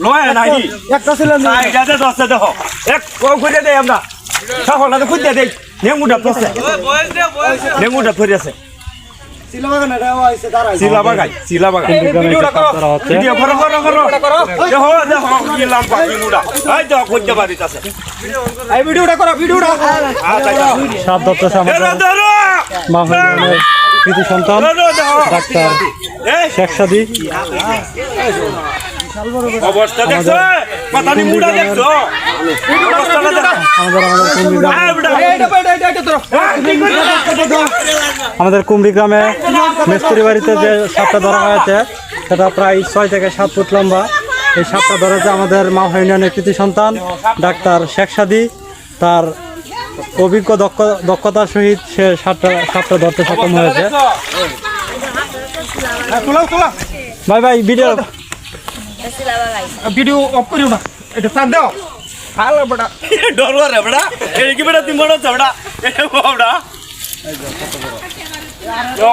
লয় নাই একটা ছিল না এইটাতে দশটা দেখো এক কম করে দেই আমরা সকলটা খুঁজে দেই নেমুটা দশে নেমুটা ধরে আছে সিলাবাগান এটা আইছে দাঁড়াই সিলাবাগাই ভিডিওটা করো ভিডিও করো দেখো দেখো কি লাম্বা কি মুড়া এই দেখো খুঁজতে পারিস আছে এই ভিডিওটা করো ভিডিওটা সাত দত্ত মাহফুজের কৃতি সন্তান ডাক্তার শেখ সাদি অবস্থা দেখছো মাথানি মুড়া দেখছো অবস্থাটা দেখো আমাদের কুমড়ি গ্রামে মিস্ত্রি বাড়িতে যে সাপটা ধরা হয়েছে সেটা প্রায় 6 থেকে 7 ফুট লম্বা। এই সাপটা ধরেছে আমাদের মাহফুজ ইউনিয়নের কৃতি সন্তান ডাক্তার শেখ সাদি। তার অভিজ্ঞ দক্ষতার সহিত সে সাপটা ধরতে সক্ষম হয়েছে। ভাই ভাই ভিডিও অফ করিও না এটা সাথ দাও হাল বড়া ডর রে বড়া এই কি বড়া তুমি বড় বড়া এই বড়া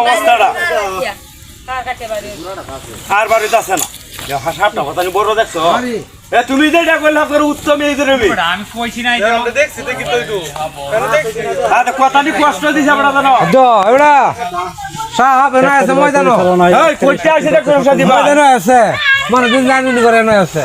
অবস্থাটা আর বাড়িতে আছে না সাপটা কথা বড় দেখছো এ তুমি যেটা কইলা করে উত্তম এই ধরবি আমি কইছি নাই আমরা দেখছি দেখি তুই তো কেন দেখছি আর কথা নি কষ্ট দিছে বড়া জানো দো এডা সাহাব এনা আছে ময়দান এই কইতে আসে দেখো দিবা ময়দান আছে মানে দিন জানি করে না আছে